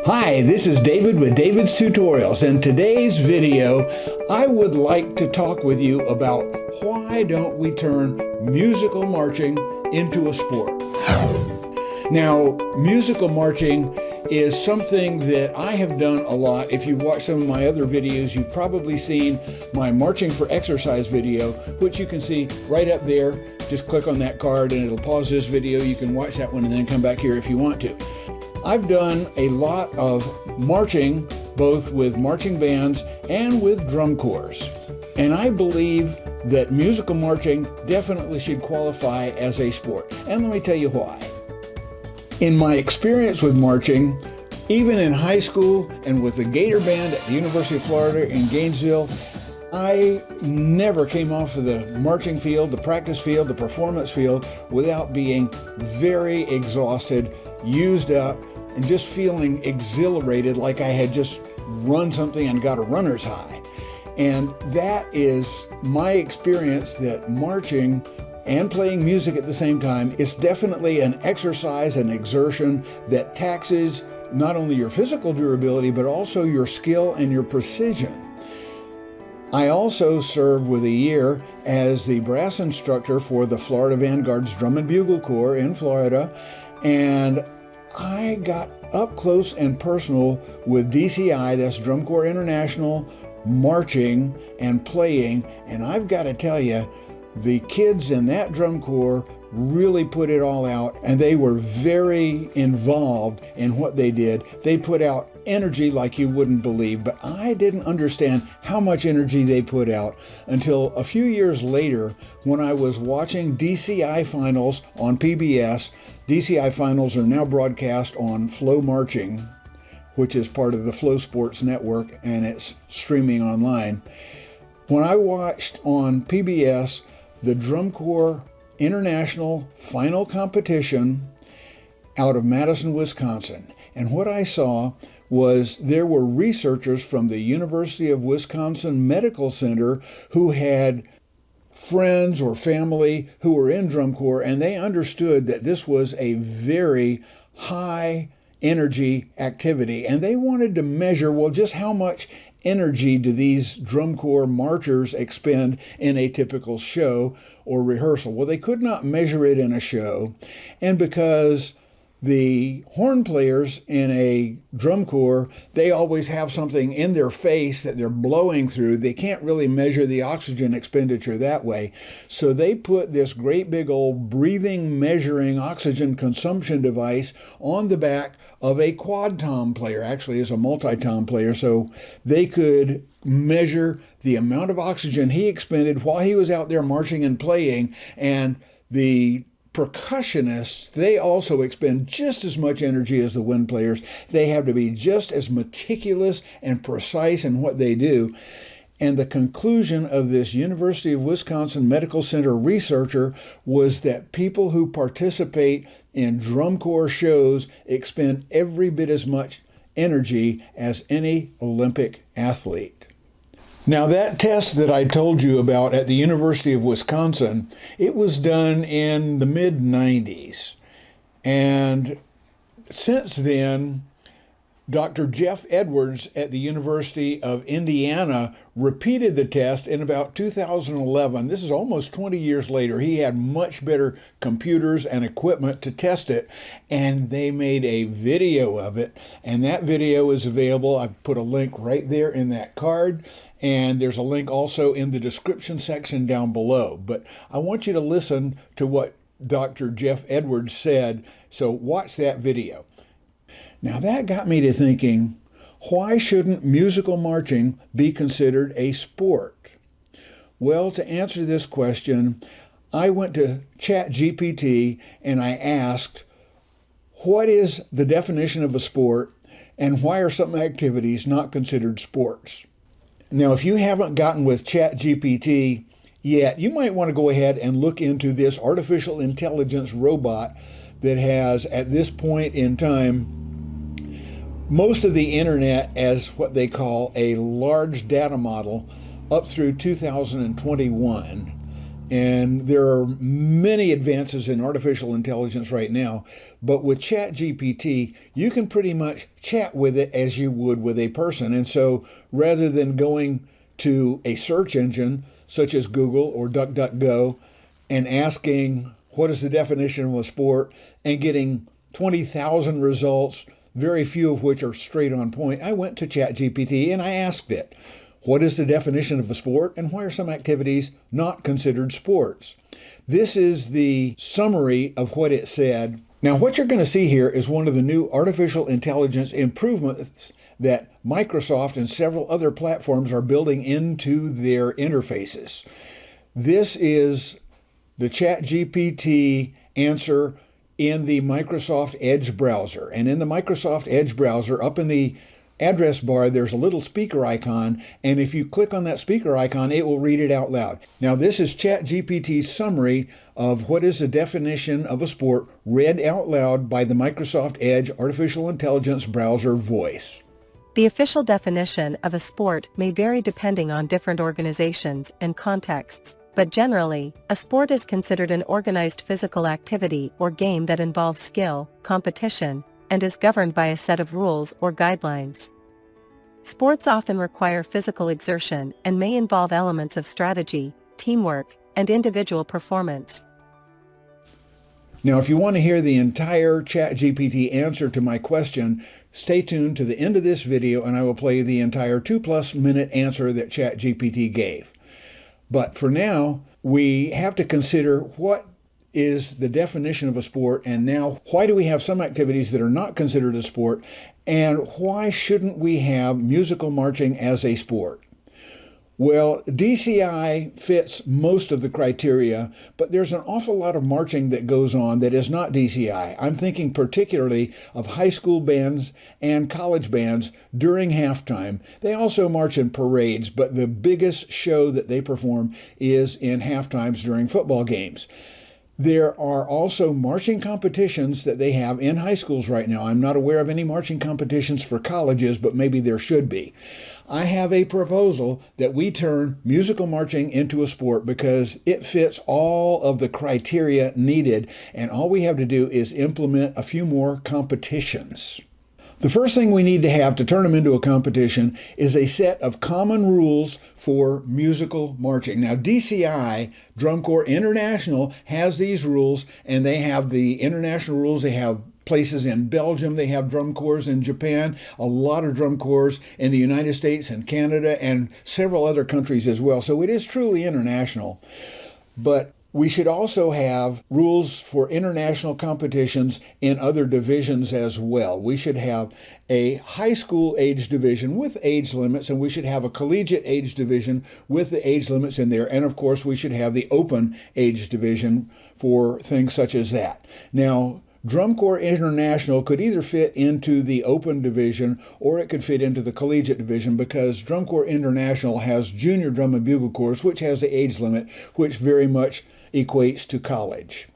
Hi, this is David with David's Tutorials. In today's video, I would like to talk with you about why don't we turn musical marching into a sport. Now, musical marching is something that I have done a lot. If you've watched some of my other videos, you've probably seen my Marching for Exercise video, which you can see right up there. Just click on that card and it'll pause this video. You can watch that one and then come back here if you want to. I've done a lot of marching, both with marching bands and with drum corps. And I believe that musical marching definitely should qualify as a sport. And let me tell you why. In my experience with marching, even in high school and with the Gator Band at the University of Florida in Gainesville, I never came off of the marching field, the practice field, the performance field without being very exhausted, used up, and just feeling exhilarated like I had just run something and got a runner's high. And that is my experience, that marching and playing music at the same time is definitely an exercise, an exertion that taxes not only your physical durability, but also your skill and your precision. I also served with a year as the brass instructor for the Florida Vanguard's Drum and Bugle Corps in Florida, and I got up close and personal with DCI, that's Drum Corps International, marching and playing, and I've got to tell you, the kids in that drum corps really put it all out, and they were very involved in what they did. They put out energy like you wouldn't believe, but I didn't understand how much energy they put out until a few years later when I was watching DCI finals on PBS. DCI finals are now broadcast on Flow Marching, which is part of the Flow Sports Network, and it's streaming online. When I watched on PBS the Drum Corps International Final Competition out of Madison, Wisconsin, and what I saw was there were researchers from the University of Wisconsin Medical Center who had friends or family who were in drum corps, and they understood that this was a very high energy activity, and they wanted to measure, well, just how much energy do these drum corps marchers expend in a typical show or rehearsal? Well, they could not measure it in a show, and because the horn players in a drum corps, they always have something in their face that they're blowing through. They can't really measure the oxygen expenditure that way. So they put this great big old breathing measuring oxygen consumption device on the back of a quad tom player, actually is a multi-tom player, so they could measure the amount of oxygen he expended while he was out there marching and playing. And the percussionists, they also expend just as much energy as the wind players. They have to be just as meticulous and precise in what they do. And the conclusion of this University of Wisconsin Medical Center researcher was that people who participate in drum corps shows expend every bit as much energy as any Olympic athlete. Now, that test that I told you about at the University of Wisconsin, it was done in the mid-90s. And since then, Dr. Jeff Edwards at the University of Indiana repeated the test in about 2011. This is almost 20 years later. He had much better computers and equipment to test it, and they made a video of it. And that video is available. I've put a link right there in that card, and there's a link also in the description section down below. But I want you to listen to what Dr. Jeff Edwards said, so watch that video. Now that got me to thinking, why shouldn't musical marching be considered a sport? Well, to answer this question, I went to ChatGPT and I asked, what is the definition of a sport and why are some activities not considered sports? Now, if you haven't gotten with ChatGPT yet, you might want to go ahead and look into this artificial intelligence robot that has, at this point in time, most of the internet as what they call a large data model up through 2021. And there are many advances in artificial intelligence right now, but with ChatGPT, you can pretty much chat with it as you would with a person. And so rather than going to a search engine such as Google or DuckDuckGo and asking what is the definition of a sport and getting 20,000 results, very few of which are straight on point, I went to ChatGPT and I asked it, what is the definition of a sport and why are some activities not considered sports? This is the summary of what it said. Now, what you're going to see here is one of the new artificial intelligence improvements that Microsoft and several other platforms are building into their interfaces. This is the ChatGPT answer in the Microsoft Edge browser. And in the Microsoft Edge browser, up in the address bar, there's a little speaker icon, and if you click on that speaker icon, it will read it out loud. Now, this is ChatGPT's summary of what is the definition of a sport read out loud by the Microsoft Edge artificial intelligence browser voice. The official definition of a sport may vary depending on different organizations and contexts, but generally, a sport is considered an organized physical activity or game that involves skill, competition, and is governed by a set of rules or guidelines. Sports often require physical exertion and may involve elements of strategy, teamwork, and individual performance. Now, if you want to hear the entire ChatGPT answer to my question, stay tuned to the end of this video and I will play the entire 2+ minute answer that ChatGPT gave. But for now, we have to consider what is the definition of a sport, and now why do we have some activities that are not considered a sport, and why shouldn't we have musical marching as a sport? Well, DCI fits most of the criteria, but there's an awful lot of marching that goes on that is not DCI. I'm thinking particularly of high school bands and college bands during halftime. They also march in parades, but the biggest show that they perform is in halftimes during football games. There are also marching competitions that they have in high schools right now. I'm not aware of any marching competitions for colleges, but maybe there should be. I have a proposal that we turn musical marching into a sport because it fits all of the criteria needed, and all we have to do is implement a few more competitions. The first thing we need to have to turn them into a competition is a set of common rules for musical marching. Now, DCI, Drum Corps International, has these rules, and they have the international rules. They have places in Belgium, they have drum corps in Japan, a lot of drum corps in the United States and Canada, and several other countries as well. So it is truly international. But we should also have rules for international competitions in other divisions as well. We should have a high school age division with age limits, and we should have a collegiate age division with the age limits in there. And of course, we should have the open age division for things such as that. Now, Drum Corps International could either fit into the open division or it could fit into the collegiate division, because Drum Corps International has junior drum and bugle corps, which has the age limit, which very much equates to college.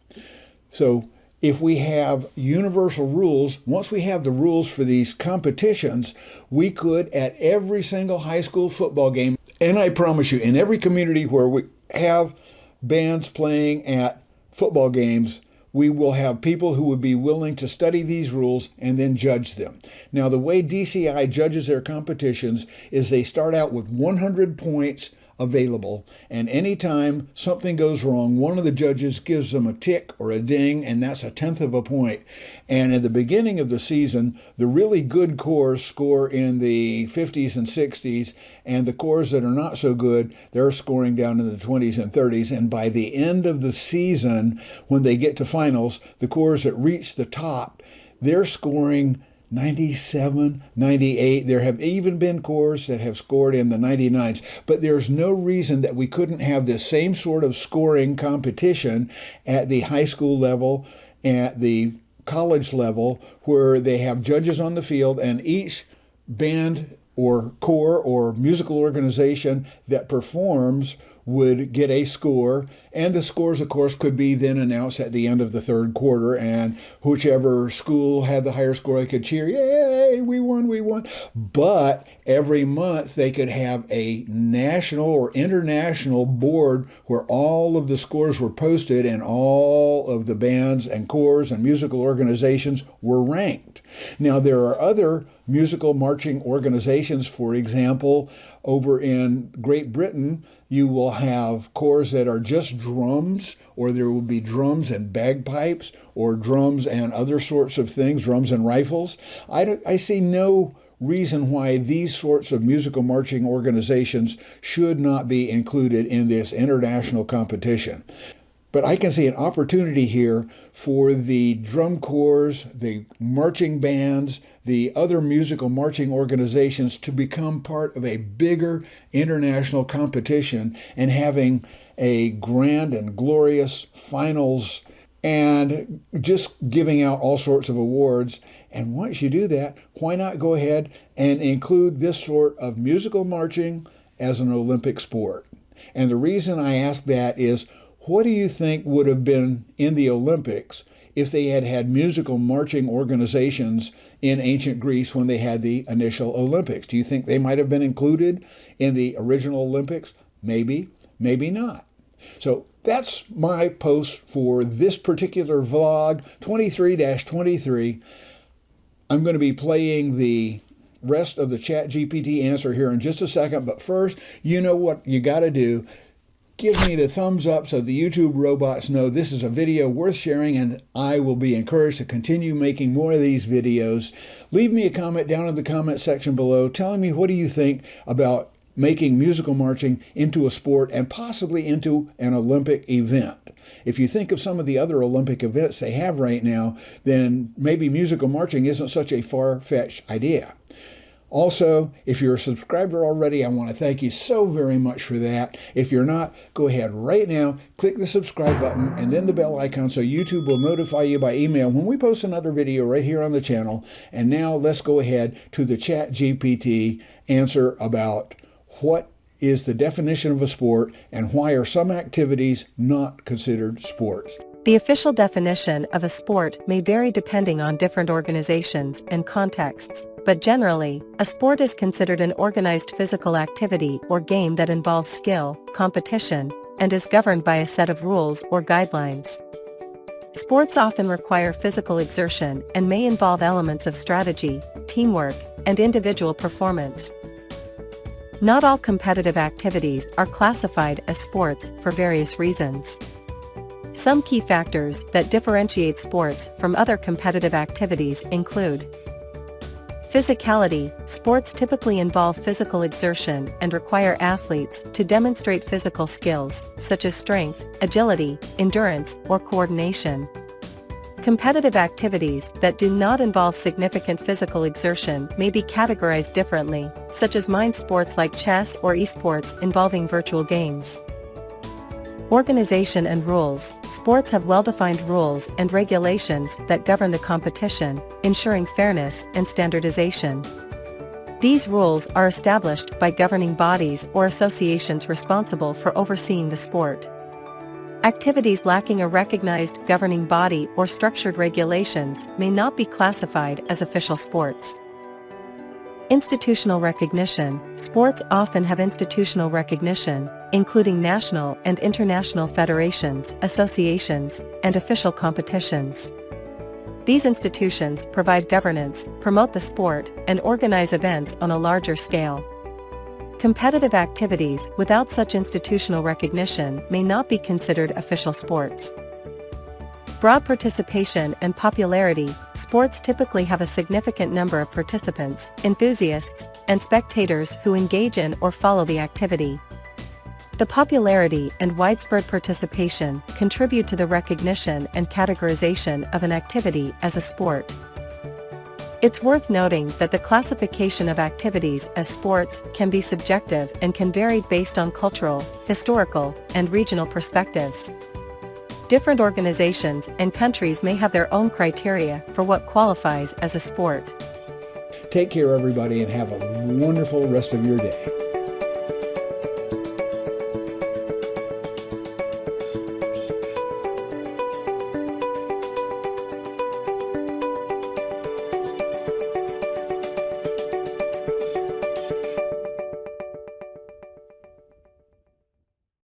So if we have universal rules, once we have the rules for these competitions, we could at every single high school football game, and I promise you, in every community where we have bands playing at football games, we will have people who would be willing to study these rules and then judge them. Now, the way DCI judges their competitions is they start out with 100 points available, and anytime something goes wrong, one of the judges gives them a tick or a ding, and that's 1/10 of a point. And at the beginning of the season, the really good corps score in the 50s and 60s, and the corps that are not so good, they're scoring down in the 20s and 30s. And by the end of the season, when they get to finals, the corps that reach the top, they're scoring 97, 98. There have even been corps that have scored in the 99s, but there's no reason that we couldn't have this same sort of scoring competition at the high school level, at the college level, where they have judges on the field, and each band or corps or musical organization that performs would get a score, and the scores, of course, could be then announced at the end of the third quarter, and whichever school had the higher score, they could cheer, yay, we won, we won. But every month they could have a national or international board where all of the scores were posted and all of the bands and corps and musical organizations were ranked. Now, there are other musical marching organizations, for example, over in Great Britain, you will have corps that are just drums, or there will be drums and bagpipes, or drums and other sorts of things, drums and rifles. I see no reason why these sorts of musical marching organizations should not be included in this international competition. But I can see an opportunity here for the drum corps, the marching bands, the other musical marching organizations to become part of a bigger international competition and having a grand and glorious finals and just giving out all sorts of awards. And once you do that, why not go ahead and include this sort of musical marching as an Olympic sport? And the reason I ask that is, what do you think would have been in the Olympics if they had had musical marching organizations in ancient Greece when they had the initial Olympics? Do you think they might have been included in the original Olympics? Maybe, maybe not. So that's my post for this particular vlog, 23-23. I'm going to be playing the rest of the ChatGPT answer here in just a second, but first, you know what you got to do. Give me the thumbs up so the YouTube robots know this is a video worth sharing, and I will be encouraged to continue making more of these videos. Leave me a comment down in the comment section below telling me what do you think about making musical marching into a sport and possibly into an Olympic event. If you think of some of the other Olympic events they have right now, then maybe musical marching isn't such a far-fetched idea. Also, if you're a subscriber already, I want to thank you so very much for that. If you're not, go ahead right now, click the subscribe button and then the bell icon so YouTube will notify you by email when we post another video right here on the channel. And now let's go ahead to the ChatGPT answer about what is the definition of a sport and why are some activities not considered sports. The official definition of a sport may vary depending on different organizations and contexts, but generally, a sport is considered an organized physical activity or game that involves skill, competition, and is governed by a set of rules or guidelines. Sports often require physical exertion and may involve elements of strategy, teamwork, and individual performance. Not all competitive activities are classified as sports for various reasons. Some key factors that differentiate sports from other competitive activities include physicality. Sports typically involve physical exertion and require athletes to demonstrate physical skills, such as strength, agility, endurance, or coordination. Competitive activities that do not involve significant physical exertion may be categorized differently, such as mind sports like chess or esports involving virtual games. Organization and rules. Sports have well-defined rules and regulations that govern the competition, ensuring fairness and standardization. These rules are established by governing bodies or associations responsible for overseeing the sport. Activities lacking a recognized governing body or structured regulations may not be classified as official sports. Institutional recognition. Sports often have institutional recognition, including national and international federations, associations, and official competitions. These institutions provide governance, promote the sport, and organize events on a larger scale. Competitive activities without such institutional recognition may not be considered official sports. Broad participation and popularity. Sports typically have a significant number of participants, enthusiasts, and spectators who engage in or follow the activity. The popularity and widespread participation contribute to the recognition and categorization of an activity as a sport. It's worth noting that the classification of activities as sports can be subjective and can vary based on cultural, historical, and regional perspectives. Different organizations and countries may have their own criteria for what qualifies as a sport. Take care, everybody, and have a wonderful rest of your day.